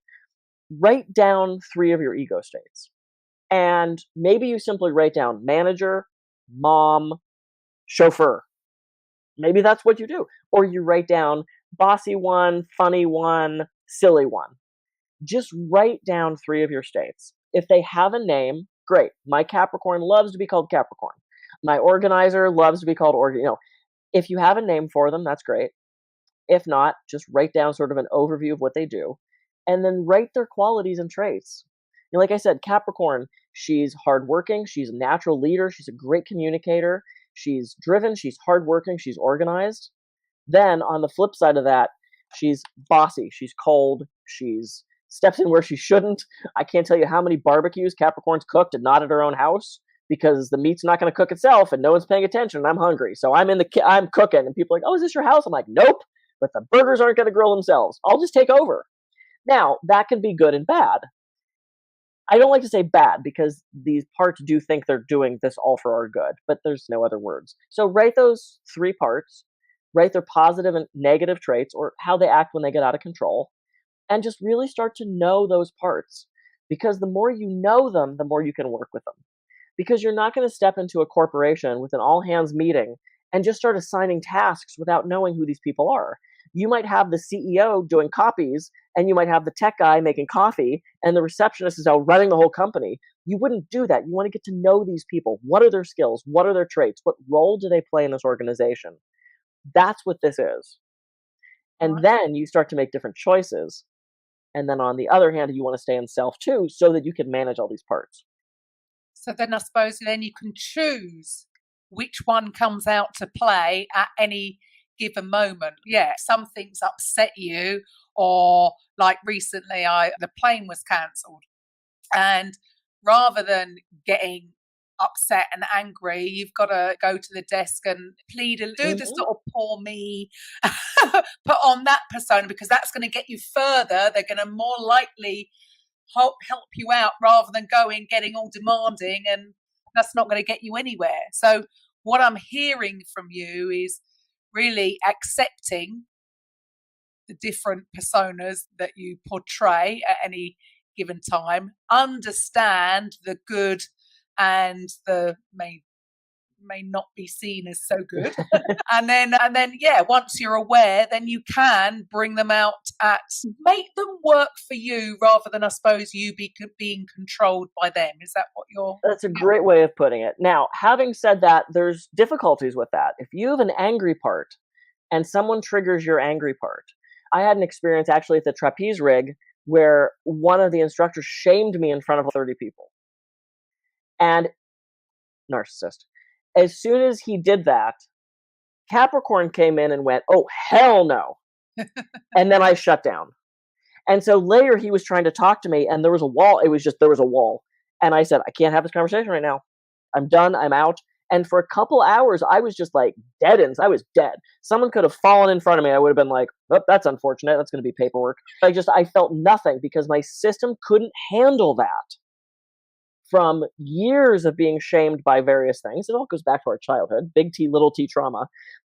[SPEAKER 3] Write down 3 of your ego states. And maybe you simply write down manager, mom, chauffeur. Maybe that's what you do. Or you write down bossy one, funny one, silly one. Just write down 3 of your states. If they have a name, great. My Capricorn loves to be called Capricorn. My organizer loves to be called if you have a name for them, that's great. If not, just write down sort of an overview of what they do, and then write their qualities and traits. Like I said, Capricorn, she's hardworking, she's a natural leader, she's a great communicator, she's driven, she's hardworking, she's organized. Then on the flip side of that, she's bossy, she's cold, she's steps in where she shouldn't. I can't tell you how many barbecues Capricorn's cooked and not at her own house, because the meat's not going to cook itself and no one's paying attention and I'm hungry. So I'm cooking and people are like, oh, is this your house? I'm like, nope, but the burgers aren't going to grill themselves. I'll just take over. Now, that can be good and bad. I don't like to say bad because these parts do think they're doing this all for our good, but there's no other words. So write those 3 parts, write their positive and negative traits or how they act when they get out of control, and just really start to know those parts, because the more you know them, the more you can work with them. Because you're not going to step into a corporation with an all-hands meeting and just start assigning tasks without knowing who these people are. You might have the CEO doing copies, and you might have the tech guy making coffee, and the receptionist is out running the whole company. You wouldn't do that. You want to get to know these people. What are their skills? What are their traits? What role do they play in this organization? That's what this is. And then you start to make different choices. And then on the other hand, you want to stay in self too, so that you can manage all these parts.
[SPEAKER 2] So then I suppose then you can choose which one comes out to play at any given moment. Yeah, some things upset you, or like recently the plane was cancelled, and rather than getting upset and angry, you've got to go to the desk and plead and do this sort of poor me, put on that persona, because that's going to get you further. They're going to more likely help you out rather than getting all demanding, and that's not going to get you anywhere. So what I'm hearing from you is really accepting the different personas that you portray at any given time, understand the good and the may not be seen as so good. and then once you're aware, then you can bring them out make them work for you rather than, I suppose, you being controlled by them. Is that what you're...
[SPEAKER 3] That's a great way of putting it. Now, having said that, there's difficulties with that. If you have an angry part and someone triggers your angry part, I had an experience actually at the trapeze rig where one of the instructors shamed me in front of 30 people. And narcissist. As soon as he did that, Capricorn came in and went, oh, hell no. And then I shut down. And so later he was trying to talk to me and there was a wall. There was a wall. And I said, I can't have this conversation right now. I'm done. I'm out. And for a couple hours, I was just like I was dead. Someone could have fallen in front of me. I would have been like, oh, that's unfortunate. That's going to be paperwork. I felt nothing because my system couldn't handle that. From years of being shamed by various things, it all goes back to our childhood, big T, little t trauma.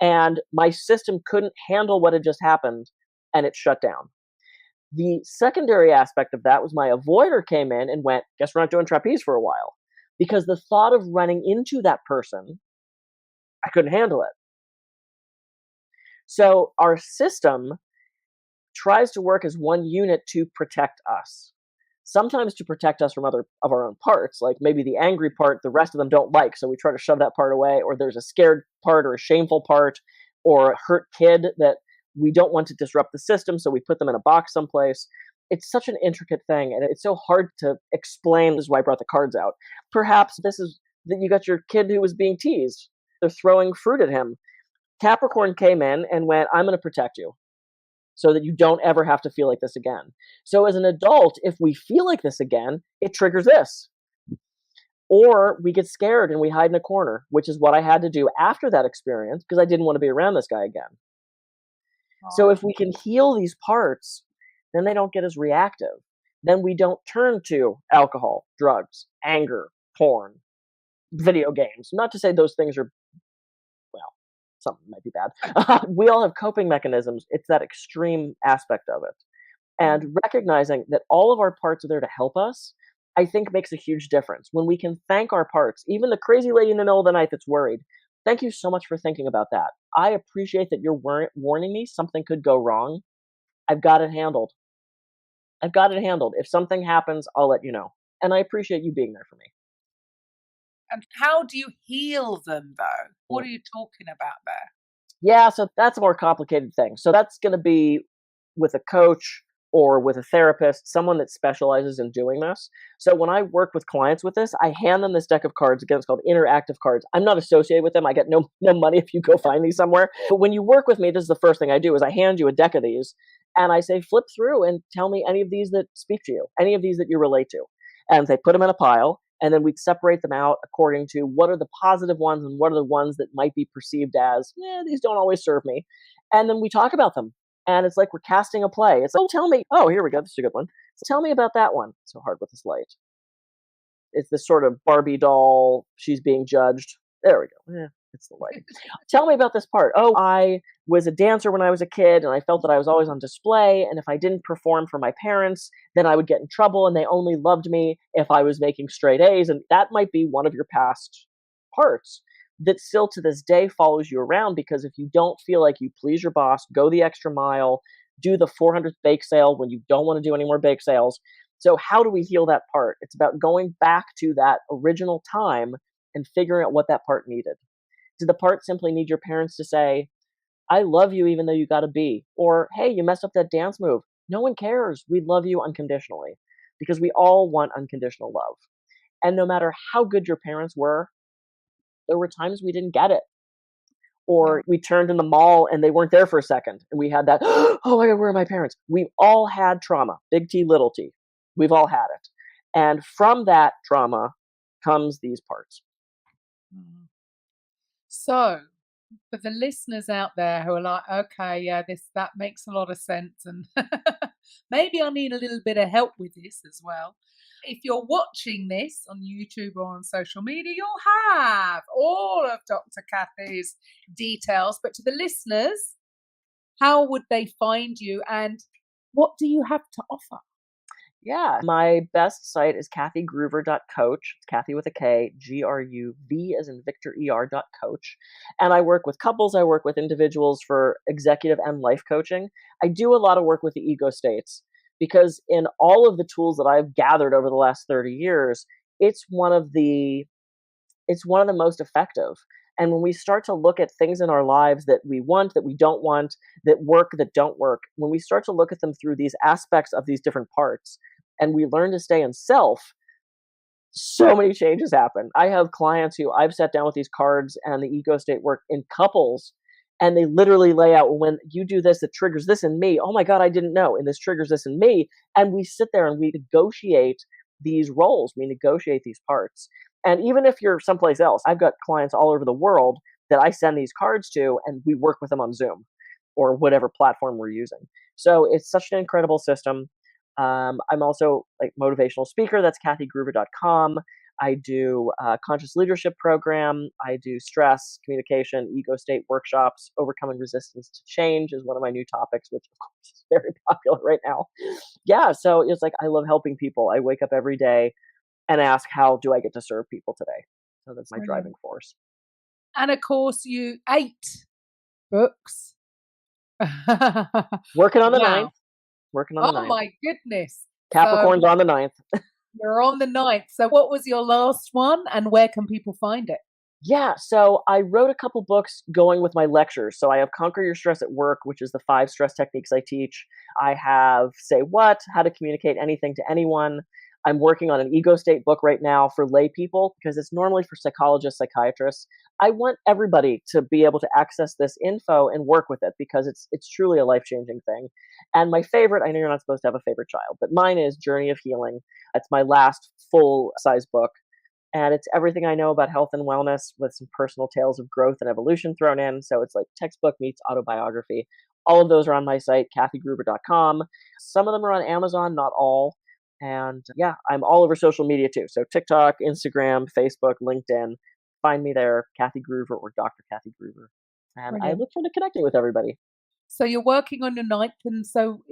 [SPEAKER 3] And my system couldn't handle what had just happened, and it shut down. The secondary aspect of that was my avoider came in and went, guess we're not doing trapeze for a while. Because the thought of running into that person, I couldn't handle it. So our system tries to work as one unit to protect us. Sometimes to protect us from other of our own parts, like maybe the angry part, the rest of them don't like, so we try to shove that part away, or there's a scared part or a shameful part or a hurt kid that we don't want to disrupt the system, so we put them in a box someplace. it's such an intricate thing, and it's so hard to explain. This is why I brought the cards out. Perhaps this is that you got your kid who was being teased. They're throwing fruit at him. Capricorn came in and went, I'm going to protect you so that you don't ever have to feel like this again. So as an adult, if we feel like this again, it triggers this. Or we get scared and we hide in a corner, which is what I had to do after that experience because I didn't want to be around this guy again. So if we can heal these parts, then they don't get as reactive. Then we don't turn to alcohol, drugs, anger, porn, video games. Not to say those things are, well, something might be bad. We all have coping mechanisms. It's that extreme aspect of it. And recognizing that all of our parts are there to help us, I think makes a huge difference. When we can thank our parts, even the crazy lady in the middle of the night that's worried, thank you so much for thinking about that. I appreciate that you're warning me something could go wrong. I've got it handled. I've got it handled. If something happens, I'll let you know. And I appreciate you being there for me.
[SPEAKER 2] And how do you heal them, though? What are you talking about there?
[SPEAKER 3] Yeah, so that's a more complicated thing. So that's going to be with a coach or with a therapist, someone that specializes in doing this. So when I work with clients with this, I hand them this deck of cards. Again, it's called interactive cards. I'm not associated with them. I get no money if you go find these somewhere. But when you work with me, this is the first thing I do is I hand you a deck of these and I say, flip through and tell me any of these that speak to you, any of these that you relate to. And they put them in a pile. And then we separate them out according to what are the positive ones and what are the ones that might be perceived as, these don't always serve me. And then we talk about them. And it's like we're casting a play. It's like, oh, tell me. Oh, here we go. This is a good one. So tell me about that one. It's so hard with this light. It's this sort of Barbie doll. She's being judged. There we go. It's the light. Tell me about this part. Oh, I was a dancer when I was a kid, and I felt that I was always on display. And if I didn't perform for my parents, then I would get in trouble, and they only loved me if I was making straight A's. And that might be one of your past parts that still to this day follows you around, because if you don't feel like you please your boss, go the extra mile, do the 400th bake sale when you don't want to do any more bake sales. So how do we heal that part? It's about going back to that original time and figuring out what that part needed. Did the part simply need your parents to say, I love you even though you got a B? Or, hey, you messed up that dance move. No one cares. We love you unconditionally, because we all want unconditional love. And no matter how good your parents were, there were times we didn't get it. Or we turned in the mall and they weren't there for a second. And we had that, oh my God, where are my parents? We've all had trauma, big T, little t. We've all had it. And from that trauma comes these parts.
[SPEAKER 2] So, for the listeners out there who are like, okay, yeah, that makes a lot of sense, and maybe I need a little bit of help with this as well. If you're watching this on YouTube or on social media, you'll have all of Dr. Kathy's details. But to the listeners, how would they find you, and what do you have to offer?
[SPEAKER 3] Yeah, my best site is kathygruver.coach. It's Kathy with a K, Gruv as in Victor ER.coach. And I work with couples, I work with individuals for executive and life coaching. I do a lot of work with the ego states, because in all of the tools that I've gathered over the last 30 years, it's one of the most effective. And when we start to look at things in our lives that we want, that we don't want, that work, that don't work, when we start to look at them through these aspects of these different parts, and we learn to stay in self, so many changes happen. I have clients who I've sat down with these cards and the ego state work in couples, and they literally lay out, well, when you do this, it triggers this in me. Oh my God, I didn't know. And this triggers this in me. And we sit there and we negotiate these roles. We negotiate these parts. And even if you're someplace else, I've got clients all over the world that I send these cards to, and we work with them on Zoom or whatever platform we're using. So it's such an incredible system. I'm also like motivational speaker. That's kathygruver.com. I do a conscious leadership program. I do stress, communication, ego state workshops. Overcoming resistance to change is one of my new topics, which of course is very popular right now. Yeah, so it's like I love helping people. I wake up every day and ask, how do I get to serve people today? So that's my driving force.
[SPEAKER 2] And of course, you 8 books.
[SPEAKER 3] Working on the 9th. Working on the 9th.
[SPEAKER 2] Oh my goodness.
[SPEAKER 3] Capricorn's on the 9th.
[SPEAKER 2] You're on the 9th. So what was your last one, and where can people find it?
[SPEAKER 3] Yeah, so I wrote a couple books going with my lectures. So I have Conquer Your Stress at Work, which is the 5 stress techniques I teach. I have Say What, How to Communicate Anything to Anyone. I'm working on an ego state book right now for lay people because it's normally for psychologists, psychiatrists. I want everybody to be able to access this info and work with it because it's truly a life-changing thing. And my favorite, I know you're not supposed to have a favorite child, but mine is Journey of Healing. It's my last full-size book. And it's everything I know about health and wellness with some personal tales of growth and evolution thrown in. So it's like textbook meets autobiography. All of those are on my site, kathygruber.com. Some of them are on Amazon, not all. And yeah, I'm all over social media too. So TikTok, Instagram, Facebook, LinkedIn. Find me there, Kathy Gruver or Dr. Kathy Gruver. And I
[SPEAKER 2] Brilliant.
[SPEAKER 3] look forward to connecting with everybody.
[SPEAKER 2] So you're working on your ninth, and so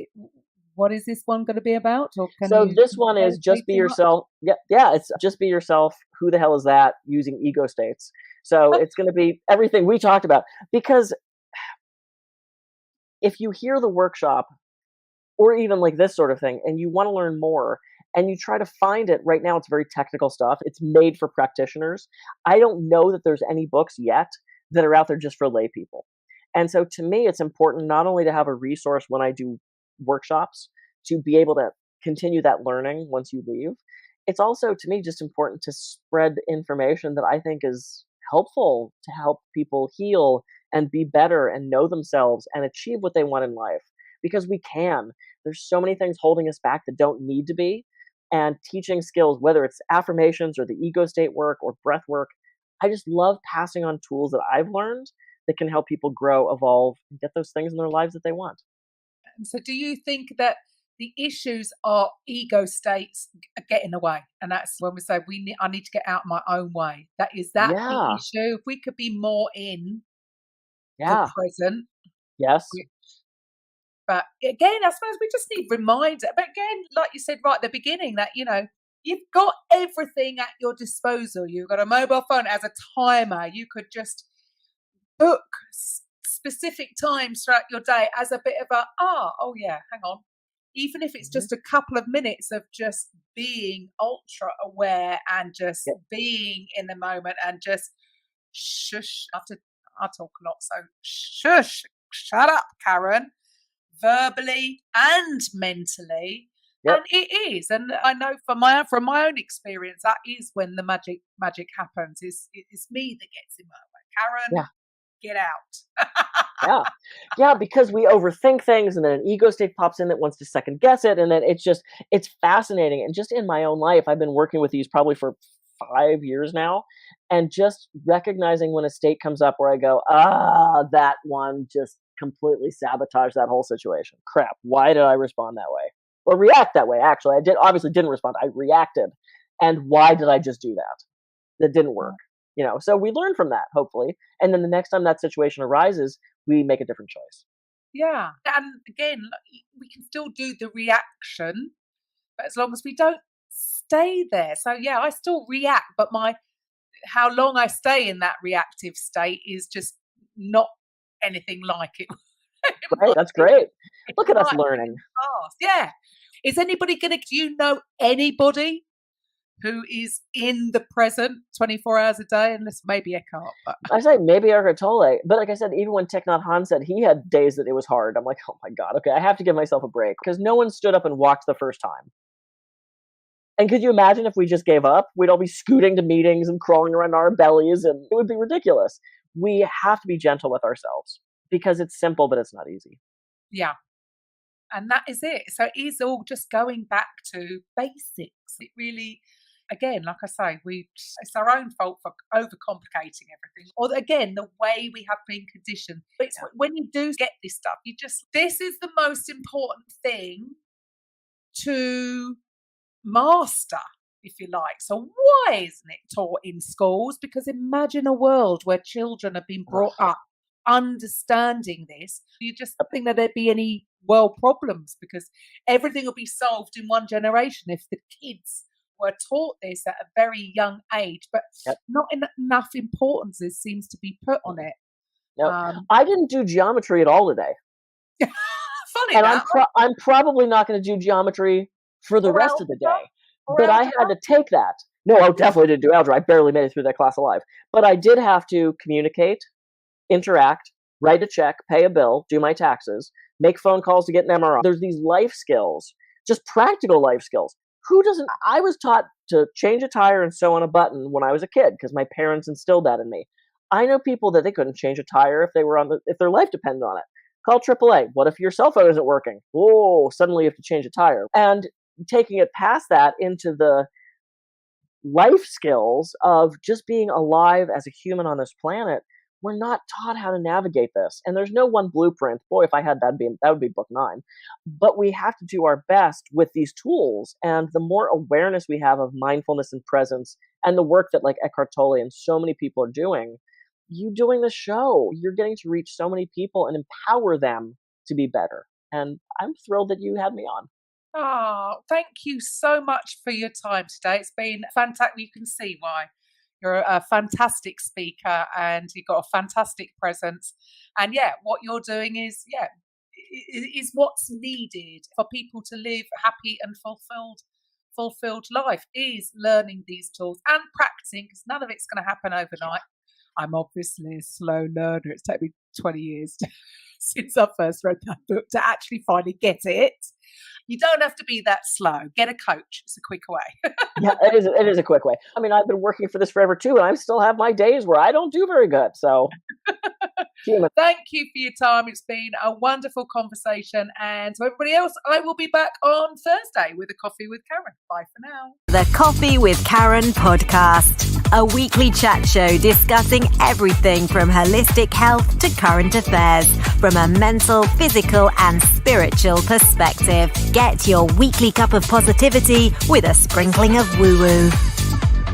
[SPEAKER 2] what is this one going to be about? Or can
[SPEAKER 3] So
[SPEAKER 2] you
[SPEAKER 3] this one is
[SPEAKER 2] say
[SPEAKER 3] just be
[SPEAKER 2] too much?
[SPEAKER 3] yourself. Yeah, it's just be yourself. Who the hell is that? Using ego states. So it's going to be everything we talked about. Because if you hear the workshop or even like this sort of thing and you want to learn more and you try to find it, right now it's very technical stuff. It's made for practitioners. I don't know that there's any books yet that are out there just for lay people. And so to me, it's important not only to have a resource when I do workshops to be able to continue that learning once you leave. It's also, to me, just important to spread information that I think is helpful to help people heal and be better and know themselves and achieve what they want in life. Because we can. There's so many things holding us back that don't need to be. And teaching skills, whether it's affirmations or the ego state work or breath work, I just love passing on tools that I've learned that can help people grow, evolve, and get those things in their lives that they want.
[SPEAKER 2] So do you think that the issues are ego states get in the way? And that's when we say I need to get out my own way. That the
[SPEAKER 3] Yeah.
[SPEAKER 2] issue? If we could be more in the
[SPEAKER 3] Yeah.
[SPEAKER 2] present.
[SPEAKER 3] Yes.
[SPEAKER 2] But again, I suppose we just need reminder. But again, like you said right at the beginning, that you've got everything at your disposal. You've got a mobile phone as a timer. You could just book specific times throughout your day as a bit of oh yeah, hang on. Even if it's just a couple of minutes of just being ultra aware and just
[SPEAKER 3] Yep.
[SPEAKER 2] being in the moment and just shush. I talk a lot, so shush, shut up, Karen, verbally and mentally.
[SPEAKER 3] Yep.
[SPEAKER 2] And it is, and I know from my own experience, that is when the magic happens. It's me that gets in my way. Karen,
[SPEAKER 3] Yeah.
[SPEAKER 2] get out.
[SPEAKER 3] Yeah. Yeah, because we overthink things and then an ego state pops in that wants to second guess it. And then it's fascinating. And just in my own life, I've been working with these probably for 5 years now. And just recognizing when a state comes up where I go, that one just completely sabotaged that whole situation. Crap. Why did I respond that way? Or react that way? Actually, obviously didn't respond. I reacted. And why did I just do that? That didn't work. So we learn from that, hopefully. And then the next time that situation arises, we make a different choice.
[SPEAKER 2] Yeah. And again, we can still do the reaction, but as long as we don't stay there. So yeah, I still react, but how long I stay in that reactive state is just not anything like it.
[SPEAKER 3] Right? That's great. Look at us learning.
[SPEAKER 2] Yeah. Is anybody do you know anybody who is in the present 24 hours a day? And this may be Eckhart, but
[SPEAKER 3] I say maybe Eckhart Tolle. But like I said, even when Thich Nhat Hanh said he had days that it was hard, I'm like, oh my God, okay, I have to give myself a break. Because no one stood up and walked the first time. And could you imagine if we just gave up? We'd all be scooting to meetings and crawling around our bellies, and it would be ridiculous. We have to be gentle with ourselves because it's simple, but it's not easy.
[SPEAKER 2] yeah. And that is it. So it is all just going back to basics. It really, again, like I say, it's our own fault for overcomplicating everything. Or again, the way we have been conditioned. But it's when you do get this stuff, this is the most important thing to master, if you like. So why isn't it taught in schools? Because imagine a world where children have been brought up understanding this. You just think that there'd be any world problems because everything will be solved in one generation if the kids were taught this at a very young age, but not enough importance seems to be put on it.
[SPEAKER 3] No, I didn't do geometry at all today.
[SPEAKER 2] Funny,
[SPEAKER 3] and I'm probably not going to do geometry for the rest of the day. But I had to take that No, I definitely didn't do algebra. I barely made it through that class alive. But I did have to communicate, interact, write a check, pay a bill, do my taxes, make phone calls to get an MRI. There's these life skills, just practical life skills. Who doesn't? I was taught to change a tire and sew on a button when I was a kid because my parents instilled that in me. I know people that they couldn't change a tire if their life depended on it. Call AAA. What if your cell phone isn't working? Oh, suddenly you have to change a tire. And taking it past that into the life skills of just being alive as a human on this planet, we're not taught how to navigate this. And there's no one blueprint. Boy, if I had that would be book 9. But we have to do our best with these tools. And the more awareness we have of mindfulness and presence and the work that like Eckhart Tolle and so many people are doing, you doing the show, you're getting to reach so many people and empower them to be better. And I'm thrilled that you had me on.
[SPEAKER 2] Oh, thank you so much for your time today. It's been fantastic. You can see why. You're a fantastic speaker and you've got a fantastic presence. And yeah, what you're doing is what's needed for people to live happy and fulfilled life, is learning these tools and practicing, because none of it's going to happen overnight. I'm obviously a slow learner. It's taken me 20 years since I first read that book to actually finally get it. You don't have to be that slow. Get a coach. It's a quick way.
[SPEAKER 3] Yeah, it is a quick way. I mean, I've been working for this forever too, and I still have my days where I don't do very good. So
[SPEAKER 2] thank you for your time. It's been a wonderful conversation. And to everybody else, I will be back on Thursday with a Coffee with Karen. Bye for now.
[SPEAKER 1] The Coffee with Karen podcast, a weekly chat show discussing everything from holistic health to current affairs from a mental, physical and spiritual perspective. Get your weekly cup of positivity with a sprinkling of woo-woo.